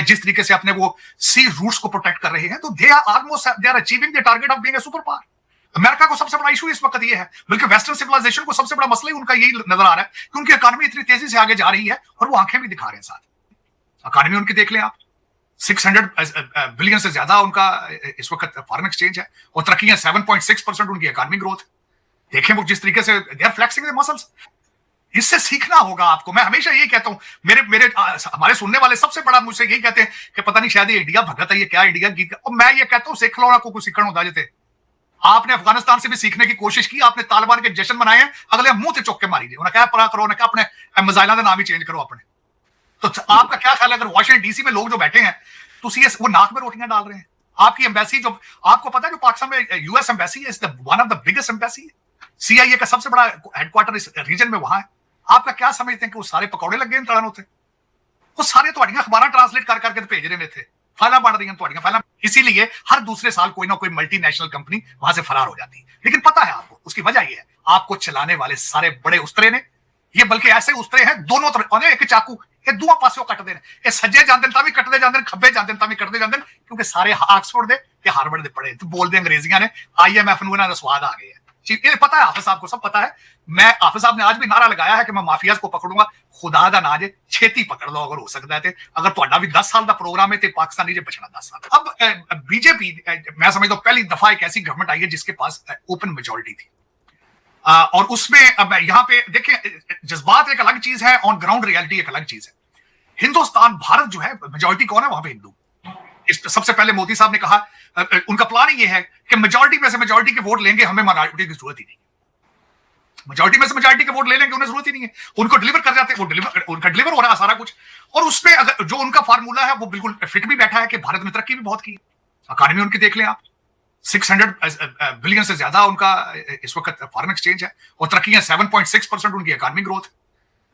जिस तरीके से अपने वो सी रूट्स को प्रोटेक्ट कर रहे हैं, तो they are achieving the target of being a super power. America को सबसे बड़ा इशू इस वक्त ये है, बल्कि वेस्टर्न सिविलाइजेशन को सबसे बड़ा मसला ही उनका यही नजर आ रहा है कि उनकी इकोनॉमी इतनी तेजी से आगे जा रही है और वो आंखें भी दिखा रहे हैं साथ। इकोनॉमी उनकी देख लें आप, 600 बिलियन से ज्यादा उनका इस वक्त फॉरेन एक्सचेंज है और तरक्की है 7.6% उनकी इकोनॉमी ग्रोथ। देखें वो जिस तरीके से they are flexing the muscles, इससे सीखना होगा आपको। मैं हमेशा यही कहता हूं, हमारे सुनने वाले सबसे बड़ा मुझसे यही कहते हैं कि पता नहीं शायद ये इंडिया भगत है, ये क्या इंडिया गीत, और मैं ये कहता हूं सीख लो ना, को सीखण होता जेते। आपने अफगानिस्तान से भी सीखने की कोशिश की, आपने तालिबान के जश्न मनाए हैं, अगले मुंह से चौक के मारी उन्हें क्या परा करो, उन्हें क्या अपने मिसाइलों का नाम ही चेंज करो अपने। तो आपका क्या ख्याल है अगर वाशिंगटन डीसी में लोग जो बैठे हैं तो वो नाक में रोटियां डाल रहे हैं? आपकी एम्बेसी जो आपको पता है, जो पाकिस्तान में यूएस एम्बेसी है, is the one of the biggest embassy, CIA का सबसे बड़ा हेडक्वार्टर इस रीजन में वहां है। आपका क्या समझते हैं कि वो सारे पकौड़े लग गए तड़न उते? वो सारे ਤੁਹਾਡੀਆਂ अखबार ट्रांसलेट कर करके भेज रहे हैं थे, फाइलें बन रही हैं ਤੁਹਾਡੀਆਂ फाइलें। इसीलिए हर दूसरे साल कोई ना कोई मल्टीनेशनल कंपनी वहां से फरार हो जाती है। लेकिन पता है आपको उसकी वजह यह है, आपको चलाने वाले सारे बड़े उस्तरे ने, ये बल्कि ऐसे उस्तरे हैं दोनों तरफ, एक चाकू ये दोवां पासों कटते हैं, ये सज्जे जाते हैं भी कटते जाते हैं, खब्बे जाते हैं भी कटते जाते हैं, क्योंकि सारे ऑक्सफोर्ड दे या हार्वर्ड दे पढ़े, तो बोलते अंग्रेजियां ने, आईएमएफ ਨੂੰ ਇਹਨਾਂ ਦਾ स्वाद आ गया है। ये पता है हाफिज साहब को, सब पता है। मैं हाफिज साहब ने आज भी नारा लगाया है कि मैं माफियाज को पकड़ूंगा, खुदा दा ना जे छेती पकड़ लो अगर हो सकता है। अगर ਤੁਹਾਡਾ भी 10 साल का प्रोग्राम है तो पाकिस्तानी जे बचना 10 साल। अब बीजेपी, मैं समझता हूं पहली दफा एक ऐसी गवर्नमेंट आई है जिसके पास ओपन मेजोरिटी थी, और उसमें अब यहाँ पे देखें, जज्बात एक अलग चीज है, ऑन ग्राउंड रियलिटी एक अलग चीज है। हिंदुस्तान, भारत जो है, मेजोरिटी कौन है वहां पे? हिंदू। सबसे पहले मोदी साहब ने कहा, उनका प्लान ये है कि मेजोरिटी में से मेजोरिटी के वोट लेंगे, हमें माइनॉरिटी की जरूरत ही नहीं। मेजोरिटी में से मेजोरिटी के वोट ले लेंगे, उन्हें जरूरत ही नहीं है, उनको डिलीवर कर जाते हैं, उनका डिलीवर हो रहा है सारा कुछ। और उसमें अगर जो उनका फार्मूला है वो बिल्कुल फिट भी बैठा है कि भारत में तरक्की भी बहुत की, इकोनॉमी उनकी देख लें आप, 600 बिलियन से ज्यादा उनका इस वक्त फॉरेन एक्सचेंज है और तरक्की है 7.6% उनकी इकोनॉमी ग्रोथ।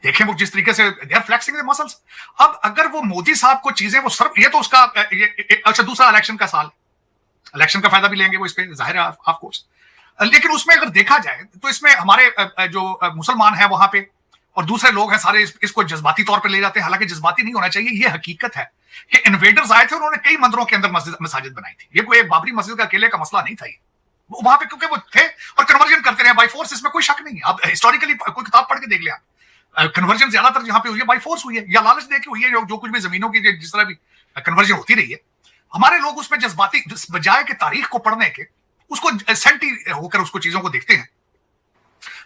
देखें वो जिस तरीके से they are flexing the muscles. अब अगर वो मोदी साहब को चीजें वो सिर्फ ये तो उसका अच्छा, दूसरा इलेक्शन का साल, इलेक्शन का फायदा भी लेंगे वो इस पे, जाहिर है ऑफ कोर्स। लेकिन उसमें अगर देखा जाए तो इसमें हमारे जो मुसलमान हैं वहां पे और दूसरे लोग हैं सारे इसको जज्बाती तौर पर ले जाते हैं, हालांकि जज्बाती नहीं होना चाहिए। ये हकीकत है कि इन्वेडर्स आए थे, उन्होंने कई मंदिरों के अंदर मस्जिद बनाई थी। ये कोई बाबरी मस्जिद का अकेले का मसला नहीं था, ये वहां पे क्योंकि वो थे और कन्वर्जन करते रहे बाई फोर्स, इसमें कोई शक नहीं है। आप हिस्टोरिकली कोई किताब पढ़ के देख लिया, कन्वर्जन ज्यादातर जहां पे हुई है बाई फोर्स हुई है या लालच देके हुई है, जो कुछ भी जमीनों की जिस तरह भी कन्वर्जन होती रही है। हमारे लोग उसमें जज्बाती बजाय के तारीख को पढ़ने के उसको सेंटी होकर उसको चीजों को देखते हैं।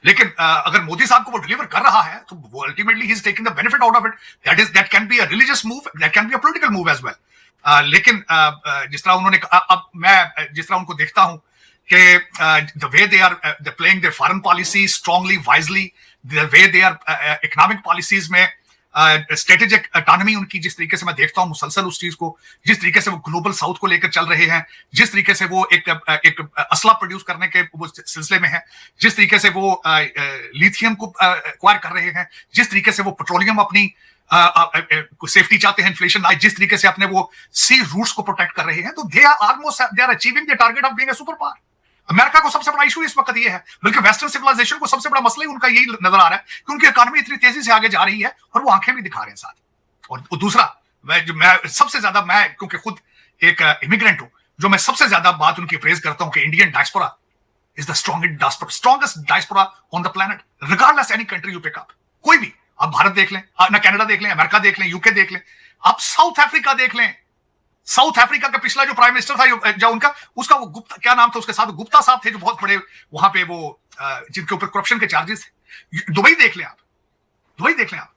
लेकिन अगर मोदी साहब को वो डिलीवर कर रहा है तो वो ultimately he is taking the benefit out of it. That can be a religious move, that can be a political move as well. लेकिन जिस तरह उन्होंने, अब मैं जिस तरह उनको देखता हूं कि the way they are playing their foreign policy strongly, wisely, the way they are economic policies में स्ट्रेटेजिक ऑटोनॉमी उनकी, जिस तरीके से मैं देखता हूं मुसलसल उस चीज को, जिस तरीके से वो ग्लोबल साउथ को लेकर चल रहे हैं, जिस तरीके से वो एक असला प्रोड्यूस करने के वो सिलसिले में है, जिस तरीके से वो लिथियम को एक्वायर कर रहे हैं, जिस तरीके से वो पेट्रोलियम अपनी सेफ्टी चाहते हैं, इन्फ्लेशन आए, जिस तरीके से अपने वो सी रूट्स को प्रोटेक्ट कर रहे हैं, तो they are achieving the target of being a super power. America को सबसे बड़ा इशू इस वक्त ये है, बल्कि वेस्टर्न सिविलाइजेशन को सबसे बड़ा मसला ही उनका यही नजर आ रहा है कि उनकी इकोनॉमी इतनी तेजी से आगे जा रही है और वो आंखें भी दिखा रहे हैं साथ। और दूसरा, मैं सबसे ज्यादा, मैं क्योंकि खुद एक इमिग्रेंट हूं, जो मैं सबसे ज्यादा बात उनकी प्रेज करता हूं कि Indian diaspora is the strongest diaspora on the planet, regardless any country you pick up. कोई भी, आप भारत देख लें, ना कनाडा देख लें, अमेरिका देख लें, यूके देख लें, आप साउथ अफ्रीका देख लें। साउथ अफ्रीका का पिछला जो प्राइम मिनिस्टर था, जो उनका, उसका वो गुप्ता, क्या नाम था उसके साथ, गुप्ता साहब थे, जो बहुत बड़े वहां पे वो जिनके ऊपर करप्शन के चार्जेस थे। दुबई देख लें आप, दुबई देख लें आप,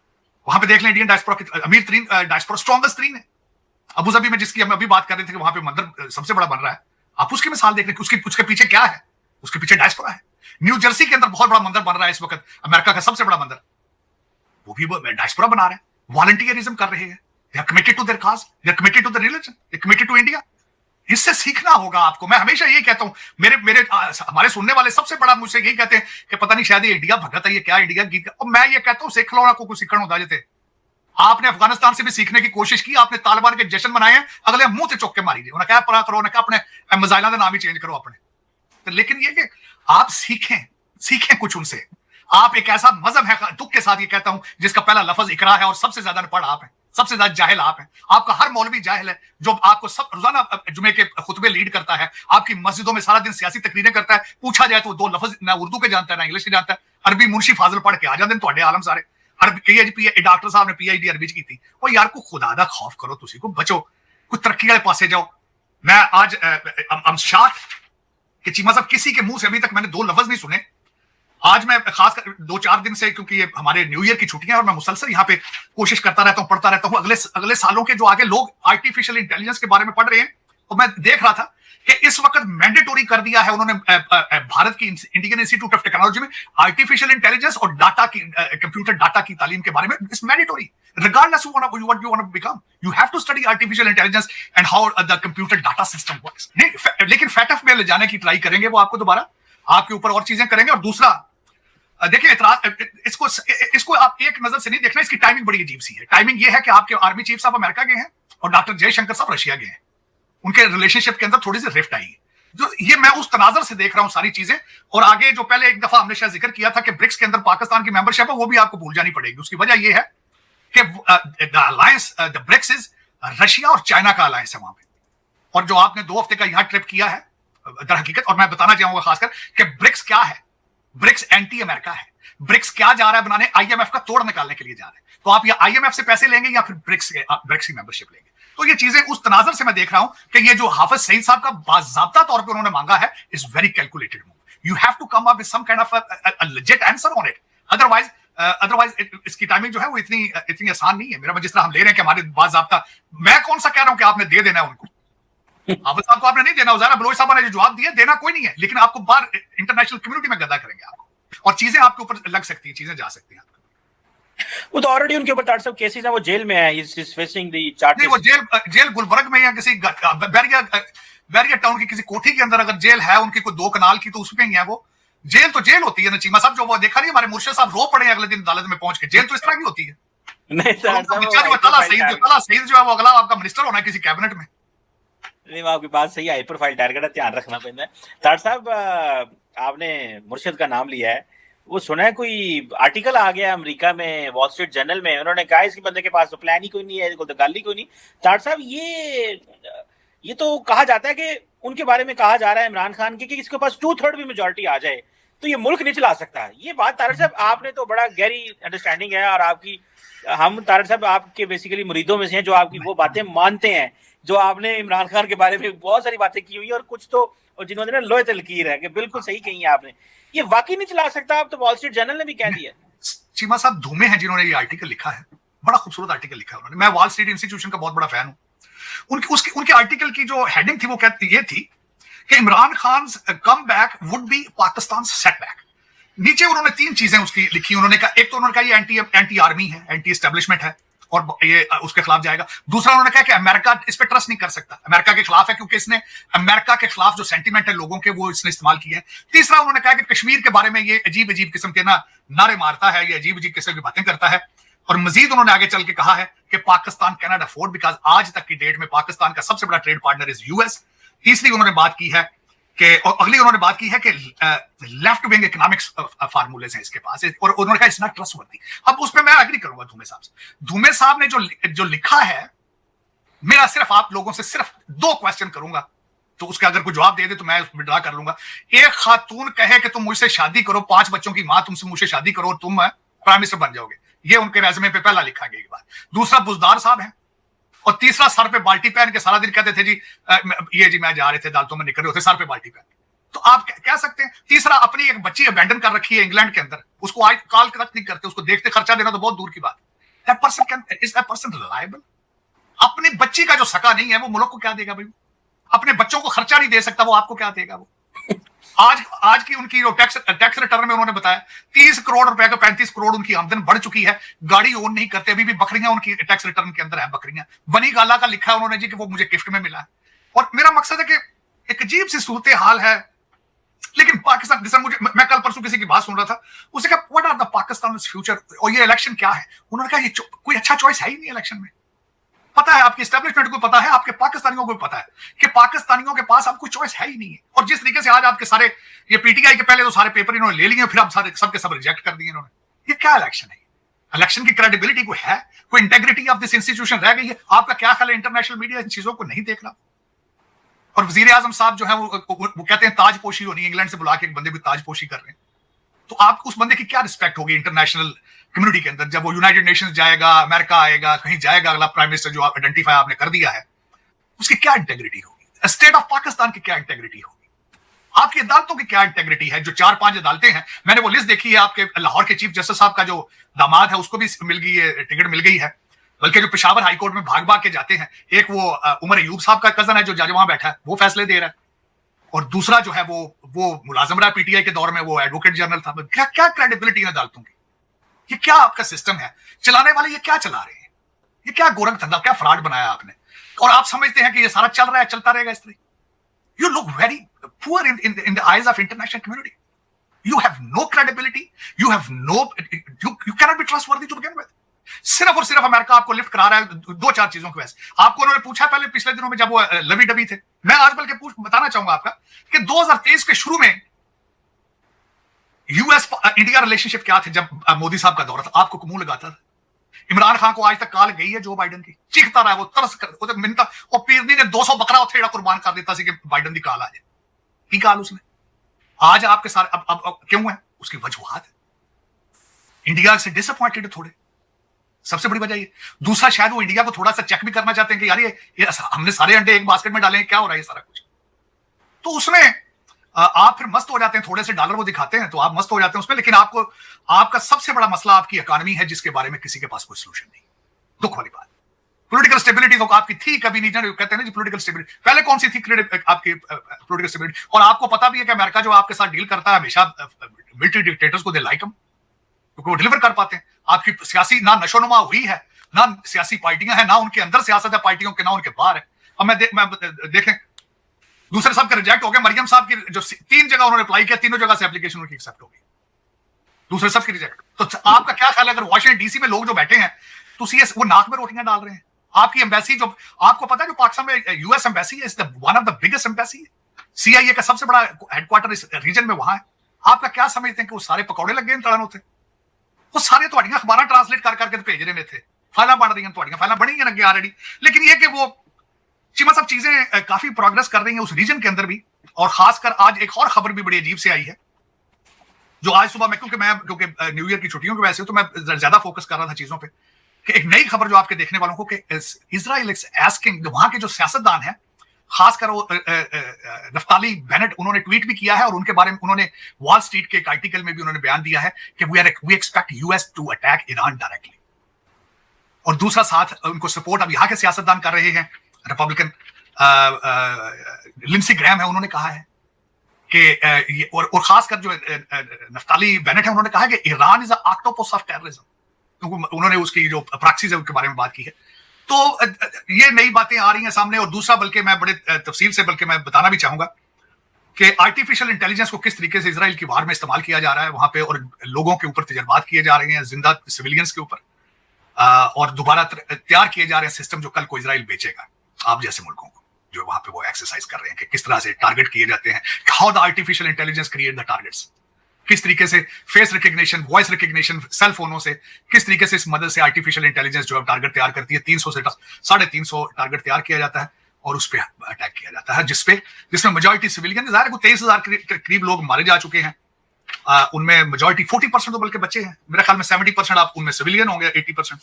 वहां पे देख लें इंडियन डायस्पोरा की अमीर तरीन डायस्पोरा, स्ट्रॉन्गेस्ट तरीन है। अबू धाबी में जिसकी हम अभी बात कर रहे थे कि वहां पे मंदिर सबसे बड़ा बन रहा है, आप उसकी मिसाल देख लें, उसके पीछे क्या है, उसके पीछे डायस्पोरा है। न्यू जर्सी के अंदर बहुत बड़ा मंदिर बन रहा है इस वक्त, अमेरिका का सबसे बड़ा मंदिर, वो भी डायस्पोरा बना रहे हैं, वॉलंटियरिज्म कर रहे हैं। They are committed to their cause, they are committed to the religion, they are committed to India. इससे सीखना होगा आपको। मैं हमेशा यही कहता हूं, हमारे सुनने वाले सबसे बड़ा मुझसे यही कहते हैं कि पता नहीं शायद ये इंडिया भगत है, ये क्या इंडिया गीत, और मैं ये कहता हूं सीख लो ना, को सीखण होता जेते। आपने अफगानिस्तान से भी सीखने की कोशिश की, आपने तालिबान के जश्न मनाए हैं, अगले मुंह से चौक के मारी, उन्हें क्या परा करो, उन्हें क्या अपने मिसाइलों का नाम ही चेंज करो अपने। तो लेकिन ये कि आप सीखें कुछ उनसे। आप एक ऐसा मजहब है, दुख के साथ ये कहता हूं, जिसका पहला लफ्ज इकरा है और सबसे ज्यादा पढ़ आप है। सबसे ज्यादा जाहिल आप हैं। आपका हर मौलवी जाहिल है जो आपको सब रोजाना जुमे के खुतबे लीड करता है, आपकी मस्जिदों में सारा दिन सियासी तकरीरें करता है। पूछा जाए तो दो लफ्ज ना उर्दू के जानता है ना इंग्लिश के जानता है। अरबी मुंशी फाजल पढ़ के आ जाते हैं ਤੁਹਾਡੇ आलम सारे। अरबी डॉक्टर साहब ने PhD अरबी च की। और यार को खुदा दा खौफ करो, तुसी को बचो, कोई तरक्की वाले पासे जाओ। मैं आज शॉक्ड कि चीमा साहब किसी के मुंह से अभी तक मैंने दो लफ्ज नहीं सुने। आज मैं खासकर 2-4 दिन से, क्योंकि ये हमारे न्यू ईयर की छुट्टियां और मैं मुसलसल यहाँ पे कोशिश करता रहता हूँ, पढ़ता रहता हूँ अगले सालों के जो आगे लोग आर्टिफिशियल इंटेलिजेंस के बारे में पढ़ रहे हैं। तो मैं देख रहा था कि इस वक्त मैंडेटोरी कर दिया है उन्होंने भारत की इंडियन इंस्टीट्यूट ऑफ टेक्नोलॉजी में आर्टिफिशियल इंटेलिजेंस और डाटा की कंप्यूटर डाटा की तालीम के बारे में। It's mandatory regardless of what you want to become, you have to study artificial intelligence and how the computer data system works. नहीं, लेकिन फैटफ में ले जाने की ट्राई करेंगे वो आपको, दोबारा आपके ऊपर और चीजें करेंगे। और दूसरा देखिए, इसको आप एक नजर से नहीं देखना, इसकी टाइमिंग बड़ी अजीब सी है। टाइमिंग ये है कि आपके आर्मी चीफ साहब अमेरिका गए हैं और डॉक्टर जयशंकर साहब रशिया गए हैं। उनके रिलेशनशिप के अंदर थोड़ी सी रिफ्ट आई है। जो ये मैं उस तनाजर से देख रहा हूं सारी चीजें। और आगे जो पहले एक दफा हमने शायद जिक्र किया था कि ब्रिक्स के अंदर पाकिस्तान की मेंबरशिप है, वो भी आपको भूल जानी पड़ेगी। उसकी वजह यह है कि the alliance, the BRICS is Russia और चाइना का अलायंस है वहां पे। और जो आपने 2 हफ्ते का यहां ट्रिप किया है दर हकीकत, और मैं बताना चाहूंगा खासकर कि ब्रिक्स क्या है। ब्रिक्स एंटी अमेरिका है। ब्रिक्स क्या जा रहा है बनाने? IMF का तोड़ निकालने के लिए जा रहे हैं। तो आप या IMF से पैसे लेंगे या फिर ब्रिक्स की मेंबरशिप लेंगे। तो ये चीजें उस तनाजर से मैं देख रहा हूं कि ये जो हाफिज सईद साहब का बाज़ाब्ता तौर पे उन्होंने मांगा है is very calculated move. You have to come up with some kind of a legit answer on it. Otherwise इसकी टाइमिंग जो है वो इतनी आसान नहीं है। मेरा जिस तरह हम ले रहे हैं कि हमारे बाज़ाब्ता, मैं कौन सा कह रहा हूं कि आपने दे देना है उनको। हाफिज साहब को आपने नहीं देना, उजारा बलोच साहब ने जो जवाब दिया, देना कोई नहीं है, लेकिन आपको बाहर इंटरनेशनल कम्युनिटी में गदा करेंगे आपको, और चीजें आपके ऊपर लग सकती हैं, चीजें जा सकती हैं। वो तो ऑलरेडी उनके ऊपर डॉक्टर साहब केसेस है, वो जेल में है, इज फेसिंग द चार्जेस। नहीं, वो जेल गुलबर्ग में या किसी बैरिया टाउन की किसी कोठी के अंदर अगर जेल है उनकी कोई 2 कनाल की, तो उसमें ही है वो। जेल तो जेल होती है ना चीमा साहब, जो वो देखा नहीं हमारे मुर्शिद साहब रो पड़े अगले दिन अदालत में पहुंच के। जेल तो इस तरह की होती है। नहीं सर, तला सईद जो है वो अगला आपका मिनिस्टर होना है किसी कैबिनेट में। नहीं, आपकी बात सही है, हाई प्रोफाइल टारगेट है, ध्यान रखना पड़ता है। डॉक्टर साहब, आपने मुर्शिद का नाम लिया है, वो सुना है कोई आर्टिकल आ गया अमेरिका में, वॉल स्ट्रीट जर्नल में, उन्होंने कहा इसके बंदे के पास तो प्लान ही कोई नहीं है, तो गल ही कोई नहीं। डॉक्टर साहब, ये तो कहा जाता है कि उनके बारे में कहा जा रहा है इमरान खान की कि इसके पास 2/3 भी मेजोरिटी आ जाए तो ये मुल्क नहीं चला सकता। ये बात तारक साहब, आपने तो बड़ा गहरी अंडरस्टैंडिंग है, और आपकी, हम तारक साहब आपके बेसिकली मुरीदों में से हैं जो आपकी वो बातें मानते हैं, जो आपने इमरान खान के बारे में बहुत सारी बातें की हुई है, और कुछ तो और जिन्होंने ना लोहे तलकीर है कि बिल्कुल सही कही है आपने, ये वाकई नहीं चला सकता। आप तो वॉल स्ट्रीट जर्नल ने भी कह दिया। चीमा साहब धूमे हैं जिन्होंने ये आर्टिकल लिखा है, बड़ा खूबसूरत आर्टिकल लिखा है उन्होंने। मैं वॉल स्ट्रीट इंस्टीट्यूशन का बहुत बड़ा फैन हूं। उनके आर्टिकल की जो हेडिंग थी वो कहती ये थी कि Imran Khan come back would be Pakistan setback. नीचे उन्होंने 3 चीजें उसकी लिखी। उन्होंने कहा, एक तो उन्होंने कहा ये एंटी आर्मी है, एंटी एस्टेब्लिशमेंट है और ये उसके खिलाफ जाएगा। दूसरा उन्होंने कहा कि अमेरिका इस पे ट्रस्ट नहीं कर सकता, अमेरिका के खिलाफ है क्योंकि इसने अमेरिका के खिलाफ जो सेंटीमेंट है लोगों के वो इसने इस्तेमाल किए हैं। तीसरा उन्होंने कहा कि कश्मीर के बारे में ये अजीब अजीब किस्म के नारे मारता है, ये अजीब अजीब किस्म की बातें करता है। और मजीद उन्होंने आगे चल के कहा है कि Pakistan can not afford, because आज तक की डेट में पाकिस्तान का सबसे बड़ा ट्रेड पार्टनर इज US। तीसरी उन्होंने बात की है कि, और अगली उन्होंने बात की है कि लेफ्ट विंग इकोनॉमिक्स फार्मूलेज हैं इसके पास, और उन्होंने कहा इट्स नॉट ट्रस्टवर्दी। अब उसमें मैं एग्री करूंगा धूमे साहब से। धूमे साहब ने जो लिखा है, मेरा सिर्फ आप लोगों से सिर्फ 2 क्वेश्चन करूंगा, तो उसका अगर कोई जवाब दे दे तो मैं विड्रॉ कर लूंगा। एक खातून कहे कि तुम मुझसे शादी करो, 5 बच्चों की मां तुमसे मुझसे शादी करो, तुम प्राइम मिनिस्टर बन जाओगे, ये उनके रेज़्यूमे पे पहला लिखा गया बात। दूसरा बुजदार साहब है, और तीसरा सर पे बाल्टी पहन के सारा दिन कहते थे जी मैं जा रहे थे दालतों में निकल रहे थे सर पे बाल्टी पहन। तो आप कह सकते हैं। तीसरा, अपनी एक बच्ची अबैंडन कर रखी है इंग्लैंड के अंदर, उसको आज कॉल तक नहीं करते, उसको देखते खर्चा देना तो बहुत दूर की बात। Is that person reliable? अपनी बच्ची का जो सका नहीं है वो मुल्क को क्या देगा भाई? अपने बच्चों को खर्चा नहीं दे सकता, वो आपको क्या देगा? वो आज की उनकी जो टैक्स रिटर्न में उन्होंने बताया 30 करोड़ रुपए का 35 करोड़ उनकी आमदन बढ़ चुकी है। गाड़ी ओन नहीं करते, अभी भी बकरियां उनकी टैक्स रिटर्न के अंदर है, बकरियां। बनी गाला का लिखा है उन्होंने जी कि वो मुझे गिफ्ट में मिला है। और मेरा मकसद है कि एक अजीब सी सूरत हाल है, लेकिन पाकिस्तान, जैसे मैं कल परसों किसी की बात सुन रहा था, उसे कहा what are the Pakistan future, और ये इलेक्शन क्या है? उन्होंने कहा ये कोई अच्छा चॉइस है ही नहीं इलेक्शन में। पता है आपकी एस्टेब्लिशमेंट को, पता है आपके पाकिस्तानियों को पता है कि पाकिस्तानियों के पास अब कोई चॉइस है ही नहीं है। और जिस तरीके से आज आपके सारे ये PTI के पहले तो सारे पेपर इन्होंने ले लिए, फिर अब सारे सबके सब रिजेक्ट कर दिए इन्होंने। ये क्या इलेक्शन है? इलेक्शन की क्रेडिबिलिटी को है, कोई इंटेग्रिटी ऑफ दिस इंस्टीट्यूशन रह गई है? आपका क्या ख्याल है? इंटरनेशनल मीडिया इन चीजों को नहीं देख रहा। और वजीर आजम साहब जो है वो कहते हैं ताजपोशी होनी है, इंग्लैंड से बुला के एक बंदे की ताजपोशी कर रहे हैं। तो आप उस बंदे की क्या रिस्पेक्ट होगी इंटरनेशनल कम्युनिटी के अंदर? जब वो यूनाइटेड नेशंस जाएगा, अमेरिका आएगा, कहीं जाएगा, अगला प्राइम मिनिस्टर जो आइडेंटिफाई आपने कर दिया है, उसकी क्या इंटेग्रिटी होगी? स्टेट ऑफ पाकिस्तान की क्या इंटेग्रिटी होगी? आपकी अदालतों की क्या इंटेग्रिटी है? जो 4-5 अदालतें हैं, मैंने वो लिस्ट देखी है, आपके लाहौर के चीफ जस्टिस साहब का जो दामाद है उसको भी मिल गई है, टिकट मिल गई है। बल्कि जो पेशावर हाई कोर्ट में भाग भाग के जाते हैं, एक वो उमर अयूब साहब का कजन है जो जज वहां बैठा है, वो फैसले दे रहा है, और दूसरा जो है वो मुलाजम रहा पीटीआई के दौर में, वो एडवोकेट जनरल था। क्या क्या क्रेडिबिलिटी है अदालतों की? ये क्या आपका सिस्टम है? चलाने वाले ये क्या चला रहे हैं? ये क्या गोरख धंधा, क्या फ्रॉड बनाया आपने? और आप समझते हैं कि ये सारा चल रहा है, चलता रहेगा इस तरह? You look very poor in the eyes of international community. You have no credibility. You cannot be trustworthy to begin with. सिर्फ और सिर्फ अमेरिका आपको लिफ्ट करा रहा है 2-4 चीजों की वजह से। आपको उन्होंने पूछा पहले पिछले दिनों में जब वो लवी डबी थे, मैं आज बल्कि बताना चाहूंगा आपका कि 2023 के शुरू में यूएस इंडिया रिलेशनशिप क्या थे? जब मोदी साहब का दौरा था, आपको मुंह लगाता था। इमरान खान को आज तक कॉल गई है जो बाइडन की? चीखता रहा, वो तरस कर, वो मिनता, और पीरनी ने 200 बकरा उथेड़ा कुर्बान कर देता सी कि बाइडन की कॉल आ जाए। की कॉल उसने आज आपके सारे अब क्यों है? उसकी वजूहात है, इंडिया से डिसअपॉइंटेड थोड़े, सबसे बड़ी वजह ये। दूसरा, शायद वो इंडिया को थोड़ा सा चेक भी करना चाहते हैं कि यार ये हमने सारे अंडे एक बास्केट में डाले हैं, क्या हो रहा है ये सारा कुछ। तो उसमें आप फिर मस्त हो जाते हैं, थोड़े से डॉलर वो दिखाते हैं तो आप मस्त हो जाते हैं उसमें, लेकिन आपका सबसे बड़ा मसला आपकी इकोनॉमी है, जिसके बारे में किसी के पास कोई सोल्यूशन नहीं। दुख वाली बात। पॉलिटिकल स्टेबिलिटी तो आपकी थी कभी नहीं, जाने कहते हैं ना जी पॉलिटिकल स्टेबिलिटी, पहले कौन सी थी आपकी पॉलिटिकल स्टेबिलिटी? और आपको पता भी है कि अमेरिका जो आपके साथ डील करता है हमेशा मिलिट्री डिक्टेटर्स को दे लाइक हम, क्योंकि वो डिलीवर कर पाते हैं। आपकी सियासी ना नशोनुमा हुई है, ना सियासी पार्टियां हैं, ना उनके अंदर सियासत है पार्टियों के, ना उनके बाहर है। अब मैं देखें, दूसरे सब के रिजेक्ट हो गए, मरियम साहब की जो 3 जगह उन्होंने अप्लाई किया, तीनों जगह से एप्लीकेशन उनकी एक्सेप्ट हो गई, दूसरे सब की रिजेक्ट। तो आपका क्या ख्याल है अगर वॉशिंगटन डीसी में लोग जो बैठे हैं तो वो नाक में रोटियां डाल रहे हैं? आपकी एम्बेसी जो आपको पता है जो पाकिस्तान में यूएस एम्बेसी है, is the one of the biggest embassy, CIA का सबसे बड़ा हेडक्वार्टर इस रीजन में वहां है। आपका क्या समझते हैं कि वो सारे पकौड़े लग गए इन तड़ानों थे? वो सारे थोड़ियां अखबार ट्रांसलेट कर करके भेज रहे थे, फाइलें बन रही हैं, थोड़ियां फाइलें बनी हैं अगे ऑलरेडी। लेकिन ये कि वो चीमा सब चीजें काफी प्रोग्रेस कर रही हैं उस रीजन के अंदर भी। और खासकर आज एक और खबर भी बड़ी अजीब से आई है, जो आज सुबह में क्योंकि न्यू ईयर की छुट्टियों की वजह से तो मैं ज्यादा फोकस कर रहा था चीजों पे, कि एक नई खबर जो आपके देखने वालों को, कि इजराइल इज आस्किंग, वहां के जो सियासतदान हैं, खासकर वो नफ्ताली बेनेट, उन्होंने ट्वीट भी किया है और उनके बारे में उन्होंने वॉल स्ट्रीट के एक आर्टिकल में भी उन्होंने बयान दिया है कि we expect US to attack Iran directly. और दूसरा साथ उनको सपोर्ट अब यहाँ के सियासतदान कर रहे हैं, रिपब्लिकन लिंडसे ग्रैहम है, उन्होंने कहा है कि और खासकर जो नफ्ताली बेनेट है, उन्होंने कहा है कि Iran is octopus of terrorism, क्योंकि उन्होंने उसकी जो प्रॉक्सीज है उसके बारे में बात की है। तो ये नई बातें आ रही हैं सामने। और दूसरा, बल्कि मैं बड़े तफसील से बल्कि मैं बताना भी चाहूंगा कि आर्टिफिशियल इंटेलिजेंस को किस तरीके से इजराइल की वार में इस्तेमाल किया जा रहा है वहां पे, और लोगों के ऊपर तजर्बात किए जा रहे हैं, जिंदा सिविलियंस के ऊपर, और दोबारा तैयार किए जा रहे हैं सिस्टम जो कल को इजराइल बेचेगा आप जैसे मुल्कों को, जो वहां पे वो एक्सरसाइज कर रहे हैं कि किस तरह से टारगेट किए जाते हैं, how the artificial intelligence create the targets, किस तरीके से face recognition, voice recognition cell फोनों से, किस तरीके से इस मदद से आर्टिफिशियल इंटेलिजेंस जो है टारगेट तैयार करती है। 300 से 350 टारगेट तैयार किया जाता है और उस पर अटैक किया जाता है, जिसमें मेजॉरिटी सिविलियन, ज़ाहिर है 23,000 के करीब लोग मारे जा चुके हैं। उनमें मेजॉरिटी 40% तो बल्कि बच्चे हैं, मेरे ख्याल में 70% आप उनमें सिविलियन होंगे, 80%।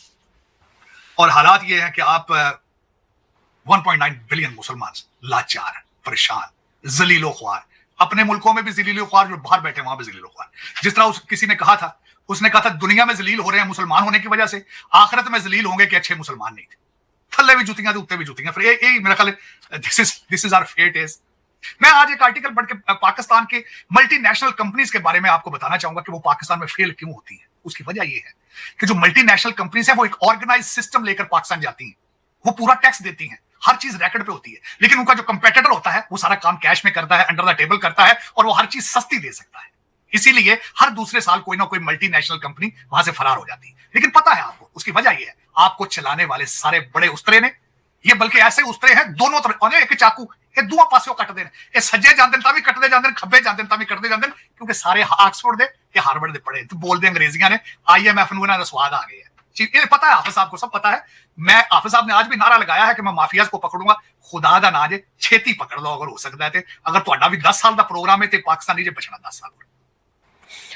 और हालात ये है कि आप 1.9 बिलियन मुसलमान लाचार, परेशान, जलीलो ख्वार, अपने मुल्कों में भी जलीलो ख्वार, जो बाहर बैठे वहां भी जलीलो ख्वार। जिस तरह किसी ने कहा था, उसने कहा था दुनिया में जलील हो रहे हैं मुसलमान होने की वजह से, आखिरत में जलील होंगे कि अच्छे मुसलमान नहीं थे, थल्ले भी जुतियां थे, उत्ते भी जुतियां। फिर ये मेरा ख्याल है this is our fate is. मैं आज एक आर्टिकल पढ़ के पाकिस्तान के मल्टीनेशनल कंपनीज के बारे में आपको बताना चाहूंगा कि वो पाकिस्तान में फेल क्यों होती है। उसकी वजह यह है कि जो मल्टीनेशनल कंपनीज है वो एक ऑर्गेनाइज सिस्टम लेकर पाकिस्तान जाती हैं, वो पूरा टैक्स देती हैं, हर चीज रैकेट पे होती है, लेकिन उनका जो कंपेटिटर होता है वो सारा काम कैश में करता है, अंडर द टेबल करता है, और वो हर चीज सस्ती दे सकता है। इसीलिए हर दूसरे साल कोई ना कोई मल्टीनेशनल कंपनी वहां से फरार हो जाती है। लेकिन पता है आपको उसकी वजह यह है, आपको चलाने वाले सारे बड़े उस्तरे ने, ये बल्कि ऐसे उस्तरे हैं दोनों तरफ, एक चाकू ये दुआ पासियों कट दे, ये सज्जे जाते तां भी कटते जाते, खब्बे जाते तां भी कटते जाते, क्योंकि सारे ऑक्सफोर्ड दे कि हार्वर्ड दे पढ़े तो बोलते अंग्रेजियां ने IMF ਨੂੰ ਇਹਨਾਂ ਦਾ ਸਵਾਦ ਆ ਗਿਆ ये पता है हाफिज साहब को, सब पता है। मैं हाफिज साहब ने आज भी नारा लगाया है कि मैं माफियाज को पकड़ूंगा, खुदा दा ना जे छेती पकड़ लो अगर हो सकता है। अगर ਤੁਹਾਡਾ भी 10 साल का प्रोग्राम है तो पाकिस्तानी जे बचना 10 साल।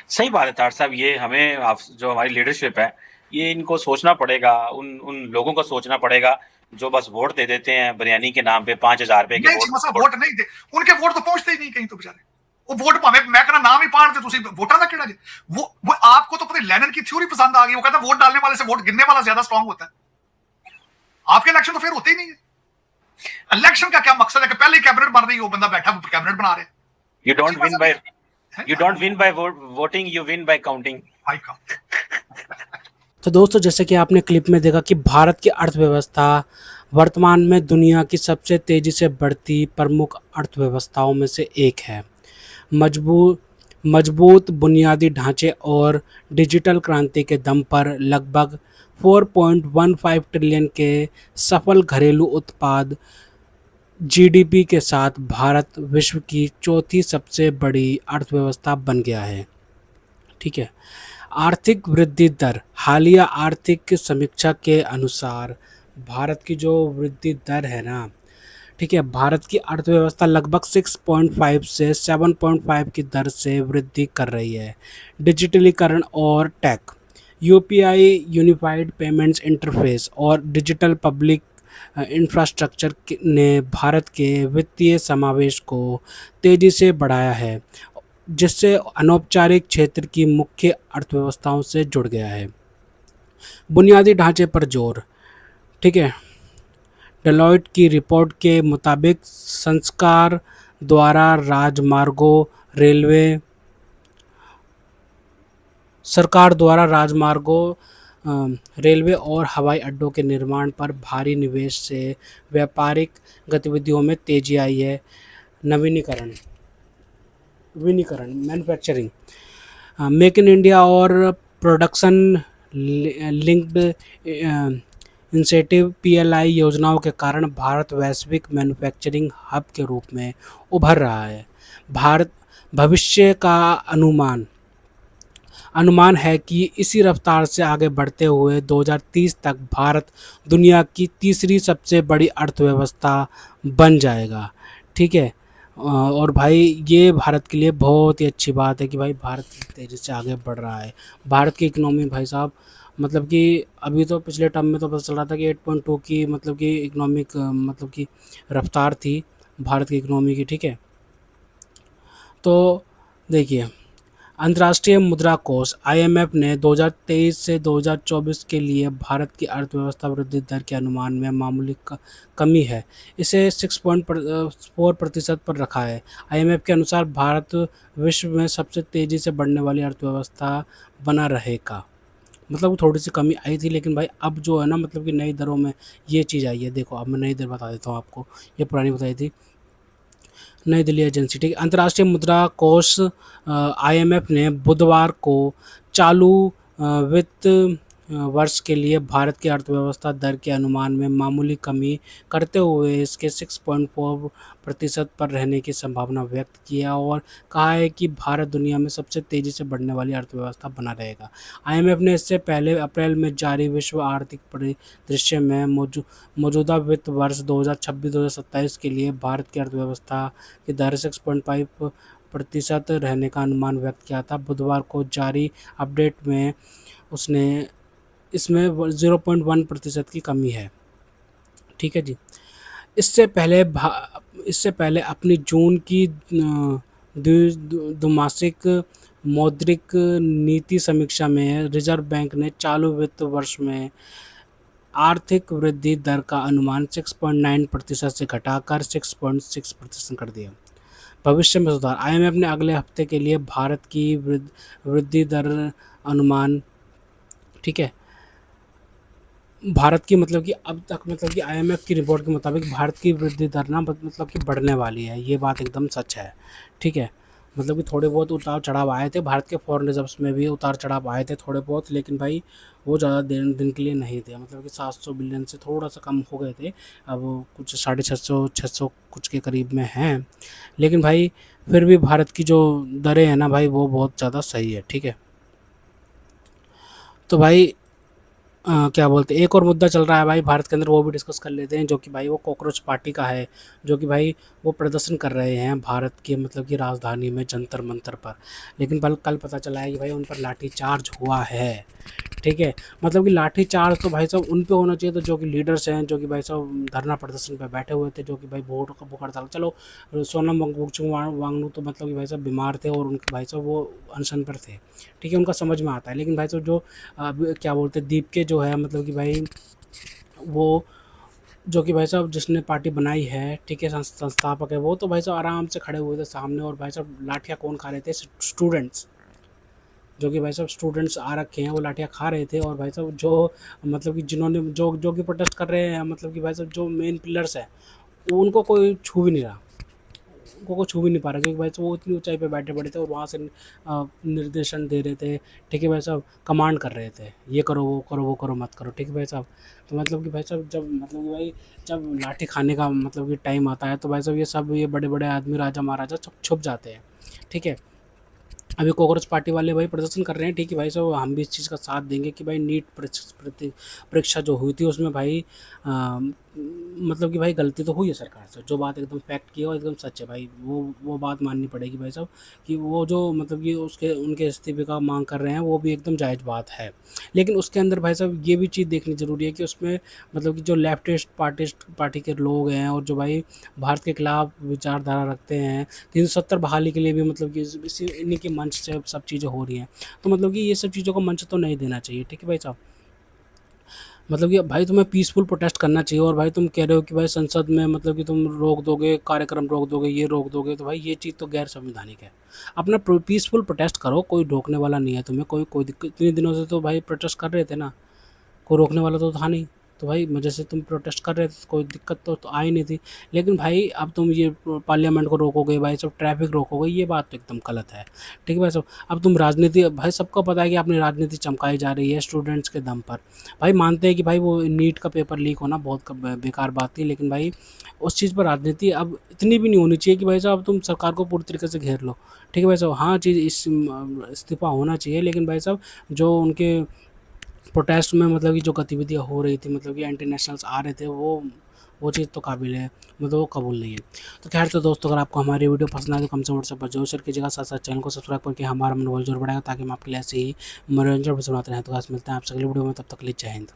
सही बात है तार साहब, ये हमें जो हमारी लीडरशिप है ये इनको सोचना पड़ेगा, उन लोगों को सोचना पड़ेगा जो बस वोट दे देते हैं बिरयानी के नाम पे 5,000 रुपए के वोट नहीं दे, उनके वोट तो पहुंचते ही नहीं कहीं, तो बेचारे वो वोट भावे मैं कहना नाम ही पाड़ दे तुसी वोटां दा केड़ा जी। वो आपको तो पता लेनिन की थ्योरी पसंद आ गई, वो कहता वोट डालने वाले से वोट गिनने वाला ज्यादा स्ट्रांग होता है। आपके इलेक्शन तो फिर होते ही नहीं है। इलेक्शन का क्या मकसद है कि पहले ही कैबिनेट बन रही है, वो बंदा बैठा कैबिनेट बना रहे। You don't win bye voting, you win bye counting. तो दोस्तों, जैसे कि आपने क्लिप में देखा कि भारत की अर्थव्यवस्था वर्तमान में दुनिया की सबसे तेजी से बढ़ती प्रमुख अर्थव्यवस्थाओं में से एक है। मजबूत बुनियादी ढांचे और डिजिटल क्रांति के दम पर लगभग 4.15 ट्रिलियन के सफल घरेलू उत्पाद GDP के साथ भारत विश्व की चौथी सबसे बड़ी अर्थव्यवस्था बन गया है। ठीक है। आर्थिक वृद्धि दर, हालिया आर्थिक समीक्षा के अनुसार भारत की जो वृद्धि दर है ना, ठीक है, भारत की अर्थव्यवस्था लगभग 6.5 से 7.5 की दर से वृद्धि कर रही है। डिजिटलीकरण और tech, UPI unified payments interface और डिजिटल पब्लिक इंफ्रास्ट्रक्चर ने भारत के वित्तीय समावेश को तेज़ी से बढ़ाया है, जिससे अनौपचारिक क्षेत्र की मुख्य अर्थव्यवस्थाओं से जुड़ गया है। बुनियादी ढांचे पर जोर, ठीक है, डेलॉयट की रिपोर्ट के मुताबिक सरकार द्वारा राजमार्गों, रेलवे और हवाई अड्डों के निर्माण पर भारी निवेश से व्यापारिक गतिविधियों में तेजी आई है। नवीनीकरण मैन्युफैक्चरिंग, मेक इन इंडिया और प्रोडक्शन लिंक्ड इंसेंटिव PLI योजनाओं के कारण भारत वैश्विक मैन्युफैक्चरिंग हब के रूप में उभर रहा है। भारत भविष्य का अनुमान है कि इसी रफ्तार से आगे बढ़ते हुए 2030 तक भारत दुनिया की तीसरी सबसे बड़ी अर्थव्यवस्था बन जाएगा। ठीक है। और भाई ये भारत के लिए बहुत ही अच्छी बात है कि भाई भारत तेज़ी से आगे बढ़ रहा है। भारत की इकनॉमी भाई साहब, मतलब कि अभी तो पिछले टर्म में तो पता चल रहा था कि 8.2 की मतलब कि इकनॉमिक मतलब कि रफ्तार थी भारत की इकनॉमी की। ठीक है। तो देखिए, अंतर्राष्ट्रीय मुद्रा कोष IMF ने 2023 से 2024 के लिए भारत की अर्थव्यवस्था वृद्धि दर के अनुमान में मामूली कमी है, इसे 6.4% पर रखा है। IMF के अनुसार भारत विश्व में सबसे तेज़ी से बढ़ने वाली अर्थव्यवस्था बना रहेगा। मतलब थोड़ी सी कमी आई थी, लेकिन भाई अब जो है ना, मतलब कि नई दरों में ये चीज़ आई है। देखो अब मैं नई दर बता देता हूँ आपको, ये पुरानी बताई थी नई दिल्ली एजेंसी। ठीक है। अंतर्राष्ट्रीय मुद्रा कोष IMF ने बुधवार को चालू वित्त वर्ष के लिए भारत की अर्थव्यवस्था दर के अनुमान में मामूली कमी करते हुए इसके 6.4% पर रहने की संभावना व्यक्त किया और कहा है कि भारत दुनिया में सबसे तेज़ी से बढ़ने वाली अर्थव्यवस्था बना रहेगा। IMF ने इससे पहले अप्रैल में जारी विश्व आर्थिक परिदृश्य में मौजूदा वित्त वर्ष 2026-2027 के लिए भारत की अर्थव्यवस्था की दर 6.5% रहने का अनुमान व्यक्त किया था। बुधवार को जारी अपडेट में उसने इसमें 0.1% की कमी है। ठीक है जी। इससे पहले अपनी जून की द्विमासिक मौद्रिक नीति समीक्षा में रिजर्व बैंक ने चालू वित्त वर्ष में आर्थिक वृद्धि दर का अनुमान 6.9% से घटाकर 6.6% कर दिया। भविष्य में सुधार, IMF ने अगले हफ्ते के लिए भारत की वृद्धि दर अनुमान, ठीक है, भारत की मतलब कि अब तक मतलब कि IMF की रिपोर्ट के मुताबिक भारत की वृद्धि दर ना मतलब कि बढ़ने वाली है। ये बात एकदम सच है। ठीक है। मतलब कि थोड़े बहुत उतार चढ़ाव आए थे, भारत के फॉरेन रिजर्व्स में भी उतार चढ़ाव आए थे थोड़े बहुत, लेकिन भाई वो ज़्यादा दिन के लिए नहीं थे। मतलब कि 700 बिलियन से थोड़ा सा कम हो गए थे, अब कुछ 650 600 कुछ के करीब में हैं। लेकिन भाई फिर भी भारत की जो दरें हैं ना भाई वो बहुत ज़्यादा सही है, ठीक है। तो भाई क्या बोलते हैं, एक और मुद्दा चल रहा है भाई भारत के अंदर, वो भी डिस्कस कर लेते हैं, जो कि भाई वो कॉकरोच पार्टी का है, जो कि भाई वो प्रदर्शन कर रहे हैं भारत के मतलब की राजधानी में जंतर मंतर पर। लेकिन कल पता चला है कि भाई उन पर लाठीचार्ज हुआ है, ठीक है। मतलब कि लाठी चार्ज तो भाई साहब उन पे होना चाहिए, तो जो कि लीडर्स हैं, जो कि भाई साहब धरना प्रदर्शन पे बैठे हुए थे, जो कि भाई वोट का भूख हड़ताल, चलो सोनम वांगचुक तो मतलब कि भाई साहब बीमार थे और उनके भाई साहब वो अनशन पर थे, ठीक है, उनका समझ में आता है। लेकिन भाई साहब जो क्या बोलते हैं दीप के जो है मतलब कि भाई वो जो कि भाई साहब जिसने पार्टी बनाई है, ठीक है, संस्थापक है, वो तो भाई साहब आराम से खड़े हुए थे सामने, और भाई साहब लाठियाँ कौन खा रहे थे, स्टूडेंट्स, जो कि भाई साहब स्टूडेंट्स आ रखे हैं वो लाठियाँ खा रहे थे। और भाई साहब जो मतलब कि जिन्होंने जो कि प्रोटेस्ट कर रहे हैं, मतलब कि भाई साहब जो मेन पिलर्स हैं उनको कोई छू भी नहीं रहा, उनको कोई छू भी नहीं पा रहा, क्योंकि भाई साहब वो इतनी ऊंचाई पे बैठे पड़े थे और वहाँ से निर्देशन दे रहे थे, ठीक है भाई साहब, कमांड कर रहे थे, ये करो वो करो वो करो मत करो, ठीक है भाई साहब। तो मतलब कि भाई साहब जब मतलब कि भाई जब लाठी खाने का मतलब कि टाइम आता है, तो भाई साहब ये सब ये बड़े बड़े आदमी राजा महाराजा सब छुप जाते हैं, ठीक है। अभी कांग्रेस पार्टी वाले भाई प्रदर्शन कर रहे हैं, ठीक है भाई साहब, हम भी इस चीज़ का साथ देंगे कि भाई नीट परीक्षा जो हुई थी उसमें भाई मतलब कि भाई गलती तो हुई है सरकार से, जो बात एकदम फैक्ट की है और एकदम सच है भाई, वो बात माननी पड़ेगी भाई साहब, कि वो जो मतलब कि उसके उनके इस्तीफे का मांग कर रहे हैं वो भी एकदम जायज़ बात है। लेकिन उसके अंदर भाई साहब ये भी चीज़ देखनी ज़रूरी है कि उसमें मतलब कि जो लेफ्टिस्ट पार्टी के लोग हैं और जो भाई भारत के खिलाफ विचारधारा रखते हैं, 370 बहाली के लिए भी मतलब कि इसी इन्हीं के मंच से सब चीज़ें हो रही हैं। तो मतलब कि ये सब चीज़ों को मंच तो नहीं देना चाहिए, ठीक है भाई साहब। मतलब कि भाई तुम्हें पीसफुल प्रोटेस्ट करना चाहिए, और भाई तुम कह रहे हो कि भाई संसद में मतलब कि तुम रोक दोगे, कार्यक्रम रोक दोगे, ये रोक दोगे, तो भाई ये चीज़ तो गैर संवैधानिक है। अपना पीसफुल प्रोटेस्ट करो, कोई रोकने वाला नहीं है तुम्हें, कोई दिक्कत, इतने दिनों से तो भाई प्रोटेस्ट कर रहे थे ना, कोई रोकने वाला तो था नहीं। तो भाई जैसे तुम प्रोटेस्ट कर रहे थे तो कोई दिक्कत तो आ ही नहीं थी। लेकिन भाई अब तुम ये पार्लियामेंट को रोकोगे, भाई सब ट्रैफिक रोकोगे, ये बात तो एकदम गलत है, ठीक है भाई साहब। अब तुम राजनीति, भाई सबको पता है कि अपनी राजनीति चमकाई जा रही है स्टूडेंट्स के दम पर। भाई मानते हैं कि भाई वो नीट का पेपर लीक होना बहुत बेकार बात थी, लेकिन भाई उस चीज़ पर राजनीति अब इतनी भी नहीं होनी चाहिए कि भाई साहब अब तुम सरकार को पूरी तरीके से घेर लो, ठीक है भाई साहब। हाँ चीज़ इस्तीफा होना चाहिए, लेकिन भाई साहब जो उनके प्रोटेस्ट में मतलब कि जो गतिविधियाँ हो रही थी, मतलब कि एंटी नेशनल्स आ रहे थे, वो चीज़ तो काबिल है, मतलब वो कबूल नहीं है। तो खैर, तो दोस्तों अगर आपको हमारी वीडियो पसंद आए तो कम से व्हाट्सएप पर जरूर शेयर कीजिएगा, साथ साथ चैनल को सब्सक्राइब करके हमारा मनोबल जरूर बढ़ाएगा, ताकि हम आपके लिए ऐसे ही मनोरंजन भी सुनाते रहें। तो खास मिलते हैं आपसे अगली वीडियो में, तब तक के लिए जय हिंद।